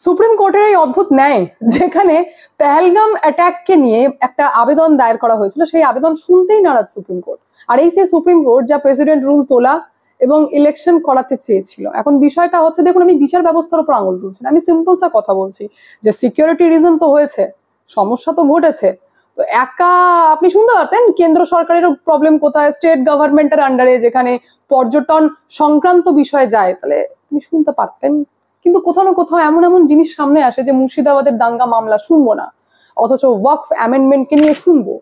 Supreme কোর্টের এই অদ্ভুত ন্যায় যেখানে পেহেলগাম অ্যাটাককে নিয়ে একটা আবেদন দায়ের করা হয়েছিল, সেই আবেদন শুনতেই নারাজ সুপ্রিম কোর্ট। আর এই সেই সুপ্রিম কোর্ট যা প্রেসিডেন্ট রুল তোলা এবং ইলেকশন করাতে চেয়েছিল। এখন বিষয়টা হচ্ছে, দেখুন, আমি বিচার ব্যবস্থার উপর আঙুল তুলছি না, আমি সিম্পল সা কথা বলছি যে সিকিউরিটি রিজন তো হয়েছে, সমস্যা তো ঘটেছে। তো একা আপনি শুনতে পারতেন কেন্দ্র সরকারের প্রবলেম কোথায়, স্টেট গভর্নমেন্টের আন্ডারে যেখানে পর্যটন সংক্রান্ত বিষয় যায়, তাহলে আপনি শুনতে পারতেন। কিন্তু কোথাও না কোথাও এমন এমন জিনিস সামনে আসে যে মুর্শিদাবাদের দাঙ্গা মামলা শুনবো না, অথচ ওয়াকফ অ্যামেন্ডমেন্টকে নিয়ে শুনবো।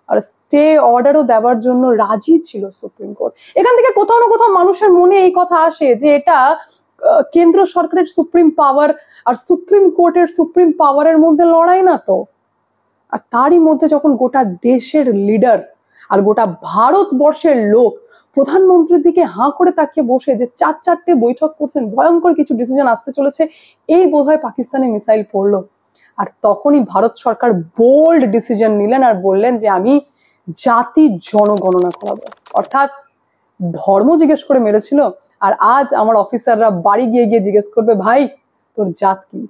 আর স্টে অর্ডারও দেওয়ার জন্য রাজি ছিল সুপ্রিম কোর্ট। এখান থেকে কোথাও না কোথাও মানুষের মনে এই কথা আসে যে এটা কেন্দ্র সরকারের সুপ্রিম পাওয়ার আর সুপ্রিম কোর্টের সুপ্রিম পাওয়ারের মধ্যে লড়াই না তো। আর তারই মধ্যে যখন গোটা দেশের লিডার আর গোটা ভারতবর্ষের লোক প্রধানমন্ত্রীর দিকে হাঁ করে তাকিয়ে বসে যে চারটে বৈঠক করছেন, ভয়ঙ্কর কিছু ডিসিশন আসতে চলেছে, এই বোধহয় পাকিস্তানে মিসাইল পড়লো। আর তখনই ভারত সরকার বোল্ড ডিসিশন নিলেন আর বললেন যে আমি জাতি জনগণনা করাবো, অর্থাৎ ধর্ম জিজ্ঞেস করে মেরেছিল, আর আজ আমার অফিসাররা বাড়ি গিয়ে গিয়ে জিজ্ঞেস করবে ভাই তোর জাত কি।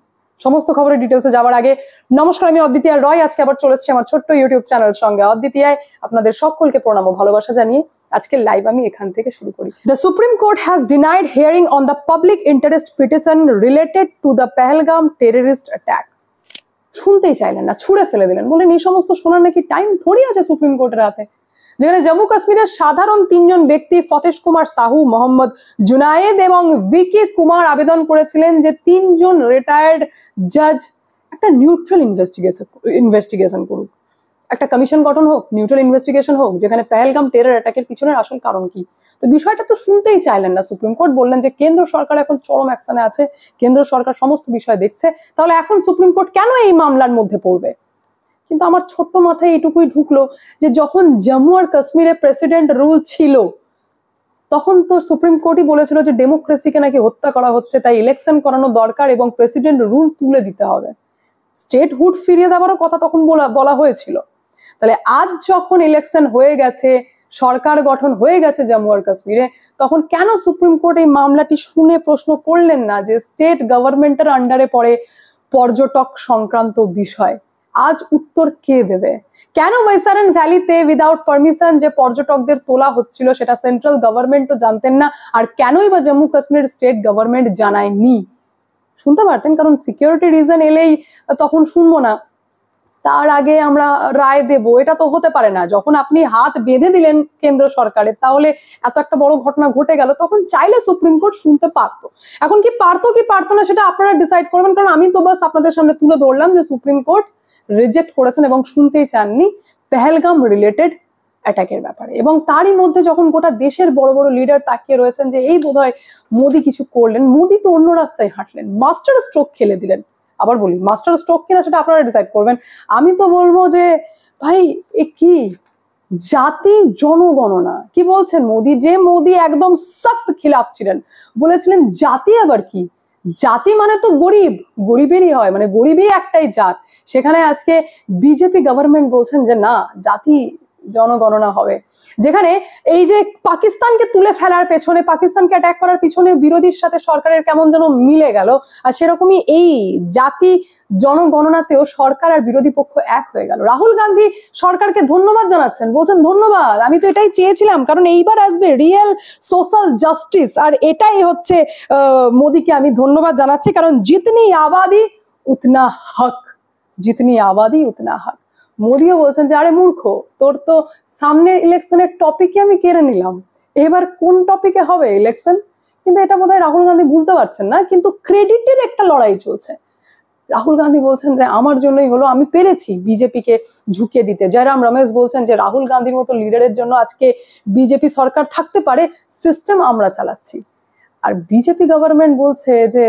সমস্ত খবরের ডিটেলসে যাওয়ার আগে নমস্কার, আমি অদ্বিতীয়া রয়। আজকে আবার চলে এসেছি আমার ছোট্ট ইউটিউব চ্যানেল সঙ্গে অদ্বিতীয়ায়। আপনাদের সকলকে প্রণাম ও ভালোবাসা জানিয়ে আজকে লাইভ আমি এখান থেকে শুরু করি। The supreme court has denied hearing on the public interest petition related to the Pahalgam terrorist attack. শুনতেই চাইলেন না, ছুড়ে ফেলে দিলেন, বলেন এই সমস্ত শোনার নাকি টাইম থোড়ি আছে সুপ্রিম কোর্টের হাতে। যেখানে জম্মু কাশ্মীরের সাধারণ তিনজন ব্যক্তি ফতেশ কুমার সাহু, মোহাম্মদ জুনায়েদ এবং ভিকি কুমার আবেদন করেছিলেন যে তিনজন রিটায়ার্ড জাজ একটা নিউট্রাল ইনভেস্টিগেশন করুক, একটা কমিশন গঠন হোক, নিউট্রাল ইনভেস্টিগেশন হোক, যেখানে পেহেলগাম টেরর অ্যাটাকের পিছনের আসল কারণ কি। তো বিষয়টা তো শুনতেই চাইলেন না সুপ্রিম কোর্ট। বললেন যে কেন্দ্র সরকার এখন চরম অ্যাকশনে আছে, কেন্দ্র সরকার সমস্ত বিষয় দেখছে, তাহলে এখন সুপ্রিম কোর্ট কেন এই মামলার মধ্যে পড়বে। কিন্তু আমার ছোট্ট মাথায় এটুকুই ঢুকলো যে যখন জম্মু আর কাশ্মীরে প্রেসিডেন্ট রুল ছিল তখন তো সুপ্রিম কোর্টই বলেছিল যে ডেমোক্রেসিকে নাকি হত্যা করা হচ্ছে, তাই ইলেকশন করানো দরকার এবং প্রেসিডেন্ট রুল তুলে দিতে হবে, স্টেটহুড ফিরিয়ে দেওয়ারও কথা তখন বলা হয়েছিল। তাহলে আজ যখন ইলেকশন হয়ে গেছে, সরকার গঠন হয়ে গেছে জম্মু আর কাশ্মীরে, তখন কেন সুপ্রিম কোর্ট এই মামলাটি শুনে প্রশ্ন করলেন না যে স্টেট গভর্নমেন্টের আন্ডারে পড়ে পর্যটক সংক্রান্ত বিষয়, আজ উত্তর কে দেবে। কেন বৈসারেন ভ্যালিতে উইদাউট পারমিশন যে পর্যটকদের তোলা হচ্ছিল সেটা সেন্ট্রাল গভর্নমেন্টও জানতেন না, আর কেনই বা জম্মু কাশ্মীর স্টেট গভর্নমেন্ট জানায়নি। শুনতে পারতেন, কারণ সিকিউরিটি রিজন এলেই তখন শুনবো না, তার আগে আমরা রায় দেব, এটা তো হতে পারে না। যখন আপনি হাত বেঁধে দিলেন কেন্দ্র সরকারের, তাহলে এত একটা বড় ঘটনা ঘটে গেল, তখন চাইলে সুপ্রিম কোর্ট শুনতে পারতো। এখন কি পারতো না সেটা আপনারা ডিসাইড করবেন, কারণ আমি তো বাস আপনাদের সামনে তুলে ধরলাম যে সুপ্রিম কোর্ট রিজেক্ট করেছেন এবং শুনতেই চাননি পেহেলগাম রিলেটেড অ্যাটাকের ব্যাপারে। এবং তারই মধ্যে যখন গোটা দেশের বড় বড় লিডার তাকিয়ে রয়েছেন যে এই বোধহয় মোদি কিছু করলেন, মোদি তো অন্য রাস্তায় হাঁটলেন, মাস্টার স্ট্রোক খেলে দিলেন। আবার বলি, মাস্টার স্ট্রোক কিনা সেটা আপনারা ডিসাইড করবেন। আমি তো বলবো যে ভাই এ কি জাতি জনগণনা, কি বলছেন মোদি, যে মোদি একদম সখ্ত খিলাফ ছিলেন, বলেছিলেন জাতি আবার কি, জাতি মানে তো গরিব, গরিবেরই হয়, মানে গরিবই একটাই জাত। সেখানে আজকে বিজেপি গভর্নমেন্ট বলছেন যে না, জাতি জনগণনা হবে। যেখানে এই যে পাকিস্তানকে তুলে ফেলার পেছনে, পাকিস্তানকে অ্যাটাক করার পিছনে বিরোধীর সাথে সরকারের কেমন যেন মিলে গেল, আর সেরকমই এই জাতি জনগণনাতেও সরকার আর বিরোধী পক্ষ এক হয়ে গেল। রাহুল গান্ধী সরকারকে ধন্যবাদ জানাচ্ছেন, বলছেন ধন্যবাদ, আমি তো এটাই চেয়েছিলাম, কারণ এইবার আসবে রিয়েল সোশ্যাল জাস্টিস, আর এটাই হচ্ছে মোদিকে আমি ধন্যবাদ জানাচ্ছি, কারণ জিতনি আবাদি উতনা হক, জিতনি আবাদি উতনা হক। মোদিও বলছেন যে আরে মূর্খ, তোর তো সামনের ইলেকশনের টপিকে আমি কেড়ে নিলাম, এবার কোন টপিকে হবে ইলেকশন। কিন্তু এটা বোধহয় রাহুল গান্ধী বুঝতে পারছেন না, কিন্তু ক্রেডিটের একটা লড়াই চলছে। রাহুল গান্ধী বলছেন যে আমার জন্যই হলো, আমি পেরেছি বিজেপিকে ঝুঁকিয়ে দিতে। জয়রাম রমেশ বলছেন যে রাহুল গান্ধীর মতো লিডারের জন্য আজকে বিজেপি সরকার থাকতে পারে, সিস্টেম আমরা চালাচ্ছি। আর বিজেপি গভর্নমেন্ট বলছে যে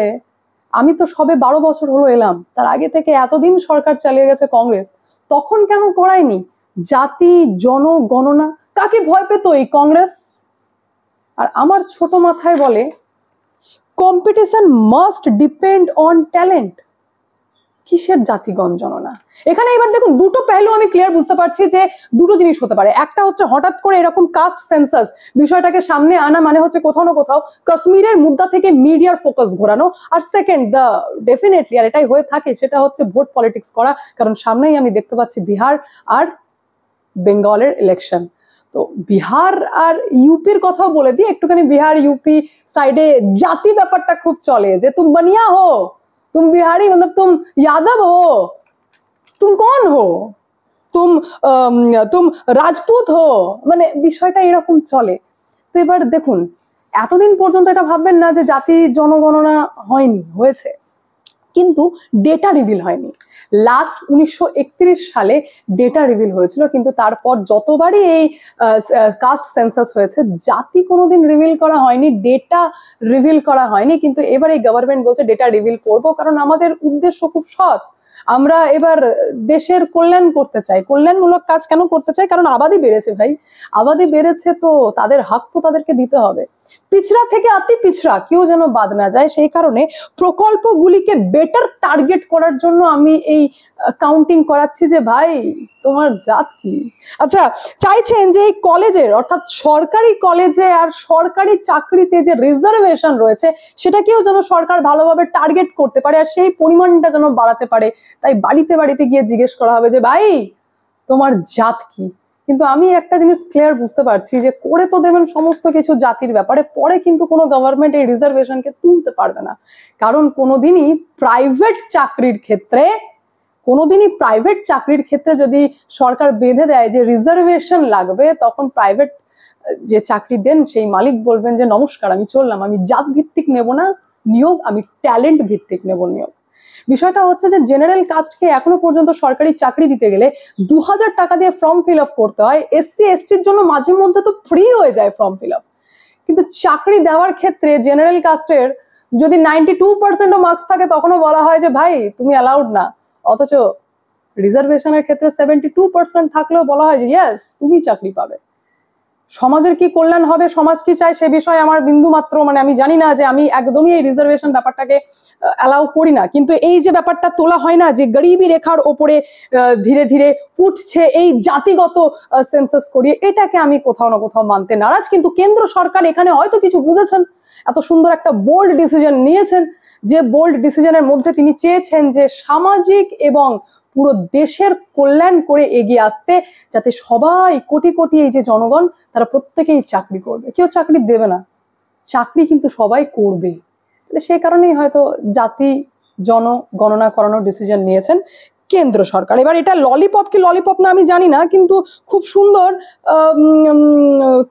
আমি তো সবে 12 বছর হলো এলাম, তার আগে থেকে এতদিন সরকার চালিয়ে গেছে কংগ্রেস, তখন কেন করায়নি জাতি জনগণনা। কাকে ভয় পেত এই কংগ্রেস। আর আমার ছোট মাথায় বলে competition must depend on talent. কিসের জাতিগণ জননা? এখানে এবার দেখুন দুটো পেহলু আমি ক্লিয়ার বুঝতে পারছি যে দুটো জিনিস হতে পারে। একটা হচ্ছে হঠাৎ করে এরকম কাস্ট সেন্সাস বিষয়টাকে সামনে আনা মানে হচ্ছে কোথাও না কোথাও কাশ্মীরের মুদ্রা থেকে মিডিয়ার ফোকাস ঘোরানো, আর সেকেন্ড ডেফিনেটলি আর এটাই হয়ে থাকে সেটা হচ্ছে ভোট পলিটিক্স করা, কারণ সামনেই আমি দেখতে পাচ্ছি বিহার আর বেঙ্গলের ইলেকশন। তো বিহার আর ইউপির কথাও বলে দিই একটুখানি, বিহার ইউপি সাইডে জাতি ব্যাপারটা খুব চলে যে তুম বানিয়া হো, तुम बिहारी मतलब तुम यादव हो, तुम कौन हो, तुम রাজপুত হো, মানে বিষয়টা এরকম চলে। তো এবার দেখুন এতদিন পর্যন্ত এটা ভাববেন না যে জাতি জনগণনা হয়নি, হয়েছে, কিন্তু ডেটা রিভিল হয়নি। লাস্ট 1931 সালে ডেটা রিভিল হয়েছিল, কিন্তু তারপর যতবারই এই কাস্ট সেন্সাস হয়েছে জাতি কোনোদিন রিভিল করা হয়নি, ডেটা রিভিল করা হয়নি। কিন্তু এবার এই গভর্নমেন্ট বলছে ডেটা রিভিল করব, কারণ আমাদের উদ্দেশ্য খুব সৎ, আমরা এবার দেশের কল্যাণ করতে চাই। কল্যাণমূলক কাজ কেন করতে চাই? কারণ আবাদি বেড়েছে ভাই, আবাদি বেড়েছে তো তাদের হক তো তাদেরকে দিতে হবে। পিছড়া থেকে অতি পিছড়া কেউ যেন বাদ না যায়, সেই কারণে প্রকল্পগুলিকে বেটার টার্গেট করার জন্য আমি এই কাউন্টিং করাচ্ছি যে ভাই তোমার জাত কি। আচ্ছা, চাইছেন যে এই কলেজের অর্থাৎ সরকারি কলেজে আর সরকারি চাকরিতে যে রিজার্ভেশন রয়েছে সেটাকেও যেন সরকার ভালোভাবে টার্গেট করতে পারে আর সেই পরিমাণটা যেন বাড়াতে পারে। তাই বাড়িতে বাড়িতে গিয়ে জিজ্ঞেস করা হবে যে ভাই তোমার জাত কি। কিন্তু আমি একটা জিনিস ক্লিয়ার বুঝতে পারছি যে করে তো দেবেন সমস্ত কিছু জাতির ব্যাপারে, পরে কিন্তু কোনো গভর্নমেন্ট এই রিজার্ভেশনকে তুলতে পারবে না। কারণ কোনোদিনই প্রাইভেট চাকরির ক্ষেত্রে যদি সরকার বেঁধে দেয় যে রিজার্ভেশন লাগবে, তখন প্রাইভেট যে চাকরি দেন সেই মালিক বলবেন যে নমস্কার আমি চললাম, আমি জাত ভিত্তিক নেব না নিয়োগ, আমি ট্যালেন্ট ভিত্তিক নেব নিয়োগ। বিষয়টা হচ্ছে যে জেনারেল কাস্টকে এখনো পর্যন্ত সরকারি চাকরি দিতে গেলে 2000 টাকা দিয়ে ফর্ম ফিল আপ করতে হয়। এসসি এসটির জন্য মাঝে মধ্যে তো ফ্রি হয়ে যায় ফর্ম ফিল আপ, কিন্তু চাকরি দেওয়ার ক্ষেত্রে জেনারেল কাস্টের যদি 92% মার্কস থাকে তখনও বলা হয় যে ভাই তুমি অ্যালাউড না, অথচ রিজার্ভেশনের ক্ষেত্রে 72% থাকলেও বলা হয় যে ইয়েস তুমি চাকরি পাবে। সমাজের কি কল্যাণ হবে, সমাজ কি চায় সে বিষয়ে আমার বিন্দু মাত্র মানে আমি জানি না, যে আমি একদমই এই রিজার্ভেশন ব্যাপারটাকে অ্যালাউ করি না। কিন্তু এই যে ব্যাপারটা তোলা হয় না যে গরিবী রেখার ওপরে ধীরে ধীরে উঠছে এই জাতিগত সেন্সাস করিয়ে, এটাকে আমি কোথাও না কোথাও মানতে নারাজ। কিন্তু কেন্দ্র সরকার এখানে হয়তো কিছু বুঝেছেন, এত সুন্দর একটা বোল্ড ডিসিশন নিয়েছেন, যে বোল্ড ডিসিশনের মধ্যে তিনি চেয়েছেন যে সামাজিক এবং পুরো দেশের কল্যাণ করে এগিয়ে আসতে, যাতে সবাই কোটি কোটি এই যে জনগণ তারা প্রত্যেকেই চাকরি করবে, কেউ চাকরি দেবে না, চাকরি কিন্তু সবাই করবে। সেই কারণেই হয়তো জাতি জনগণনা করানোর ডিসিশন নিয়েছেন কেন্দ্র সরকার। এবার এটা ললিপপ কি ললিপপ না আমি জানি না, কিন্তু খুব সুন্দর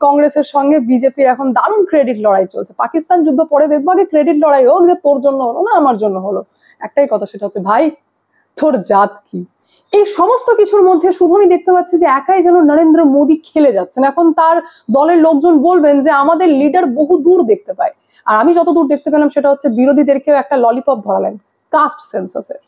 কংগ্রেসের সঙ্গে বিজেপির এখন দারুণ ক্রেডিট লড়াই চলছে। পাকিস্তান যুদ্ধ পরে দেখবো, আগে ক্রেডিট লড়াই হোক যে তোর জন্য হলো না আমার জন্য হলো। একটাই কথা, সেটা হচ্ছে ভাই তোর জাত কি। এই সমস্ত কিছুর মধ্যে শুধু আমি দেখতে পাচ্ছি যে একাই যেন নরেন্দ্র মোদী খেলে যাচ্ছেন। এখন তার দলের লোকজন বলবেন যে আমাদের লিডার বহু দূর দেখতে পায়, আর আমি যত দূর দেখতে পেলাম সেটা হচ্ছে বিরোধীদেরকেও একটা ললিপপ ধরালেন কাস্ট সেন্সাসের,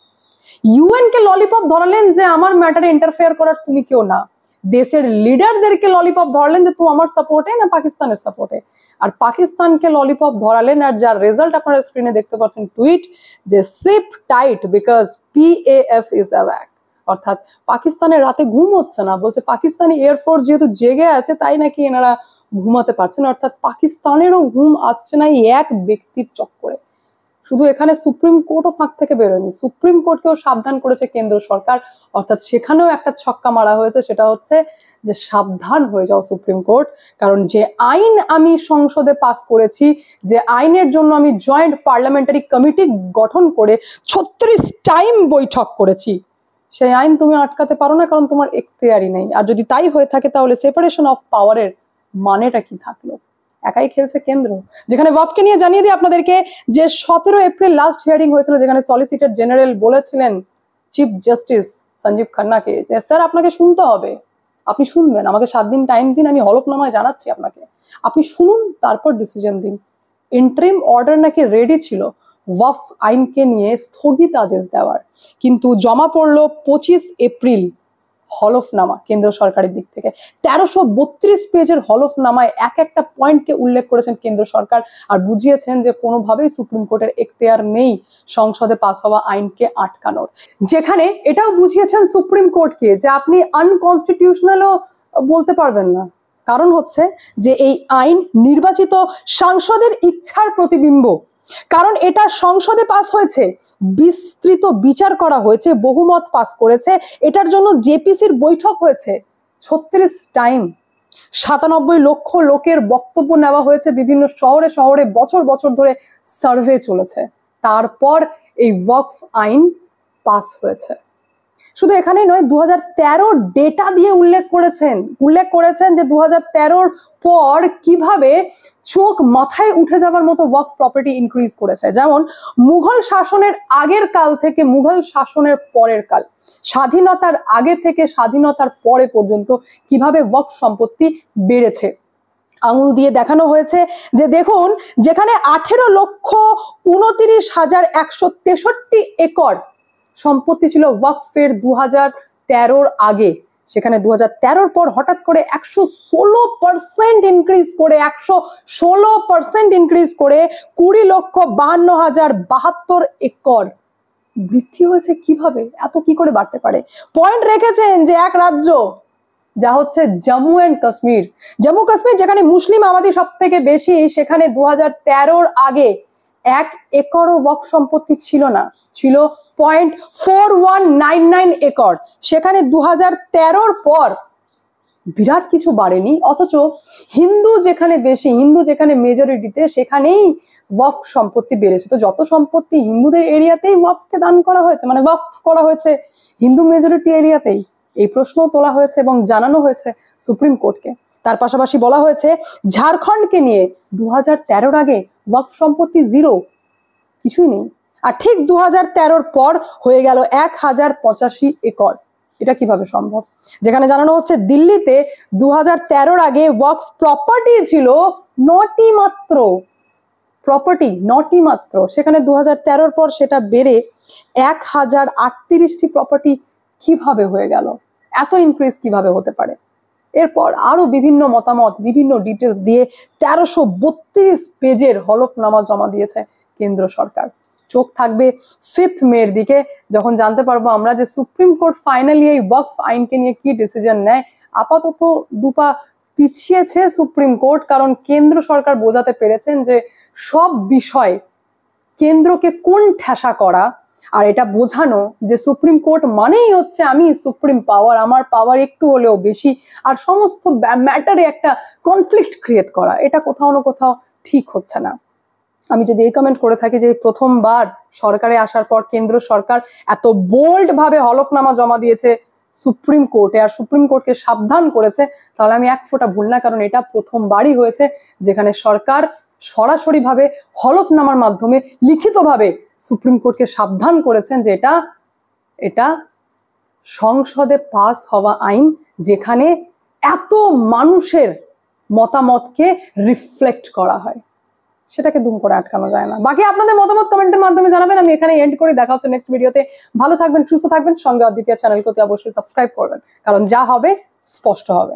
ইউএন কে ললিপপ ধরালেন যে আমার ম্যাটারে ইন্টারফেয়ার করার তুমি কেউ না, দেশের লিডারদেরকে ললিপপ ধরালেন যে তুমি আমার সাপোর্টে না পাকিস্তানের সাপোর্টে, আর পাকিস্তানকে ললিপপ ধরালেন। আর যার রেজাল্ট আপনারা স্ক্রিনে দেখতে পাচ্ছেন টুইট, যে sheep tight because PAF is awake, অর্থাৎ পাকিস্তানের রাতে ঘুম হচ্ছে না, বলছে পাকিস্তানি এয়ারফোর্স যেহেতু জেগে আছে তাই নাকি এনারা ঘুমাতে পারছেন, অর্থাৎ পাকিস্তানেরও ঘুম আসছে না এই এক ব্যক্তির চক্করে। শুধু এখানে সুপ্রিম কোর্টও ফাঁক থেকে বেরোয়নি, সুপ্রিম কোর্টকেও সাবধান করেছে কেন্দ্র সরকার, অর্থাৎ সেখানেও একটা ছক্কা মারা হয়েছে, সেটা হচ্ছে যে সাবধান হয়ে যাও সুপ্রিম কোর্ট, কারণ যে আইন আমি সংসদে পাস করেছি, যে আইনের জন্য আমি জয়েন্ট পার্লামেন্টারি কমিটি গঠন করে 36 টাইম বৈঠক করেছি, সেই আইন তুমি আটকাতে পারো না, কারণ তোমার এখতিয়ারই নেই। আর যদি তাই হয়ে থাকে তাহলে সেপারেশন অফ পাওয়ারের মানেটা কি থাকলো? একাই খেলছে কেন্দ্র। যেখানে ওয়াফকে নিয়ে জানিয়ে দিই আপনাদেরকে যে 17 এপ্রিল লাস্ট হিয়ারিং হয়েছিল, যেখানে সলিসিটর জেনারেল বলেছিলেন চিফ জাস্টিস সঞ্জীব খান্নাকে যে স্যার আপনাকে শুনতে হবে, আপনি শুনবেন, আমাকে 7 দিন টাইম দিন, আমি হলফনামায় জানাচ্ছি আপনাকে, আপনি শুনুন তারপর ডিসিশন দিন। ইন্টারিম অর্ডার নাকি রেডি ছিল ওয়াফ আইনকে নিয়ে স্থগিতাদেশ দেওয়ার, কিন্তু জমা পড়লো 25 এপ্রিল হলফনামা কেন্দ্র সরকারের দিক থেকে। 1332 পেজের হলফনামায় এক একটা পয়েন্টকে উল্লেখ করেছেন কেন্দ্র সরকার আর বুঝিয়েছেন যে কোনোভাবেই সুপ্রিম কোর্টের এখতিয়ার নেই সংসদে পাস হওয়া আইনকে আটকানোর। যেখানে এটাও বুঝিয়েছেন সুপ্রিম কোর্টকে যে আপনি আনকনস্টিটিউশনালও বলতে পারবেন না, কারণ হচ্ছে যে এই আইন নির্বাচিত সাংসদের ইচ্ছার প্রতিবিম্ব। কারণ এটা সংসদে পাস হয়েছে, বিস্তৃত বিচার করা হয়েছে, বহুমত পাস করেছে, এটার জন্য জেপিসির বৈঠক হয়েছে 36 টাইম, 97 লক্ষ লোকের বক্তব্য নেওয়া হয়েছে, বিভিন্ন শহরে শহরে বছর বছর ধরে সার্ভে চলেছে, তারপর এই ওয়াকফ আইন পাস হয়েছে। শুধু এখানেই নয়, 2013 ডেটা দিয়ে উল্লেখ করেছেন যে 2013 পর কিভাবে চোখ মাথায় উঠে যাবার মতো ওয়াকফ প্রপার্টি ইনক্রিজ করেছে। যেমন মুঘল শাসনের আগের কাল থেকে মুঘল শাসনের পরের কাল, স্বাধীনতার আগে থেকে স্বাধীনতার পরে পর্যন্ত কিভাবে ওয়াকফ সম্পত্তি বেড়েছে আঙুল দিয়ে দেখানো হয়েছে। যে দেখুন, যেখানে 18,29,163 একর সম্পত্তি ছিল ওয়াকফের 2013 আগে, সেখানে 2013 পর হঠাৎ করে 116% ইনক্রিজ করে 20,52,072 একর বৃদ্ধি হয়েছে। কিভাবে এত কি করে বাড়তে পারে? পয়েন্ট রেখেছেন যে এক রাজ্য যা হচ্ছে জম্মু এন্ড কাশ্মীর, যেখানে মুসলিম আবাদি সব থেকে বেশি, সেখানে 2013 আগে 1 একরও ওয়াকফ সম্পত্তি ছিল না, ছিল 0.4199 একর। সেখানে 2013 পর বিরাট কিছু বাড়েনি, অথচ হিন্দু যেখানে বেশি, হিন্দু যেখানে মেজরিটিতে, সেখানেই ওয়াকফ সম্পত্তি বেড়েছে। তো যত সম্পত্তি হিন্দুদের এরিয়াতেই ওয়াকফকে দান করা হয়েছে, মানে ওয়াকফ করা হয়েছে হিন্দু মেজরিটি এরিয়াতেই, এই প্রশ্ন তোলা হয়েছে এবং জানানো হয়েছে সুপ্রিম কোর্টকে। তার পাশাপাশি বলা হয়েছে ঝাড়খণ্ডকে নিয়ে 2013 আগে ওয়াকফ সম্পত্তি জিরো, কিছুই নেই। আর ঠিক 2013 পর হয়ে গেল 1085 একর। এটা কিভাবে সম্ভব? যেখানে জানানো হচ্ছে দিল্লিতে 2013 আগে ওয়াকফ প্রপার্টি ছিল 9টি মাত্র, সেখানে 2013 পর সেটা বেড়ে 1038টি প্রপার্টি কিভাবে হয়ে গেল? এত ইনক্রিজ কিভাবে হতে পারে? এরপর আরো বিভিন্ন মতামত, বিভিন্ন ডিটেলস দিয়ে 1332 পেজের হলফনামা জমা দিয়েছে কেন্দ্র সরকার। চোখ থাকবে 5 মের দিকে, যখন জানতে পারবো আমরা যে সুপ্রিম কোর্ট ফাইনালি এই ওয়াকফ আইনকে নিয়ে কি ডিসিশন নেয়। আপাতত দুপা পিছিয়েছে সুপ্রিম কোর্ট, কারণ কেন্দ্র সরকার বোঝাতে পেরেছেন যে সব বিষয় কেন্দ্রকে কোন ঠেসা করা, আর এটা বোঝানো যে সুপ্রিম কোর্ট মানেই হচ্ছে আমি সুপ্রিম পাওয়ার, আমার পাওয়ার একটু হলেও বেশি, আর সমস্ত ম্যাটারে একটা কনফ্লিক্ট ক্রিয়েট করা, এটা কোথাও না কোথাও ঠিক হচ্ছে না। আমি যদি এই কমেন্ট করে থাকি যে প্রথমবার সরকারে আসার পর কেন্দ্র সরকার এত বোল্ড ভাবে হলফনামা জমা দিয়েছে সুপ্রিম কোর্টে আর সুপ্রিম কোর্টকে সাবধান করেছে, তাহলে আমি এক ফোঁটা ভুল না, কারণ এটা প্রথমবারই হয়েছে যেখানে সরকার সরাসরি ভাবে হলফনামার মাধ্যমে লিখিতভাবে সুপ্রিম কোর্টকে সাবধান করেছেন যে এটা সংসদে পাস হওয়া আইন, যেখানে এত মানুষের মতামতকে রিফ্লেক্ট করা হয়, সেটাকে দুম করে আটকানো যায় না। বাকি আপনাদের মতামত কমেন্টের মাধ্যমে জানাবেন। আমি এখানে এন্ড করে, দেখা হচ্ছে নেক্সট ভিডিওতে। ভালো থাকবেন, সুস্থ থাকবেন, সঙ্গে অদ্বিতীয় চ্যানেলকে অবশ্যই সাবস্ক্রাইব করবেন, কারণ যা হবে স্পষ্ট হবে।